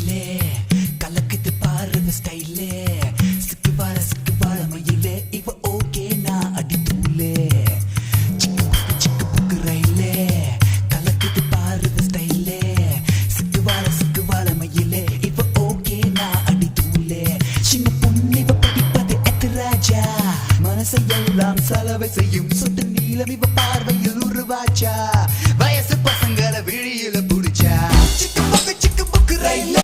மயிலே கலக்குது பாருங்க ஸ்டைலே சிக்கு வாழ மயிலே இவ ஓகே நான் அடி தூளே சிக்கு புக்கு ரயிலே கலக்குது பாருங்க ஸ்டைலே சிக்கு வாழ மயிலே இவ ஓகே நான் அடி தூளே சின்ன பொண்ணு இவ படிப்பது எத்து ராஜா மனசை எல்லாம் செலவை செய்யும் சுட்டு நீளம் இவ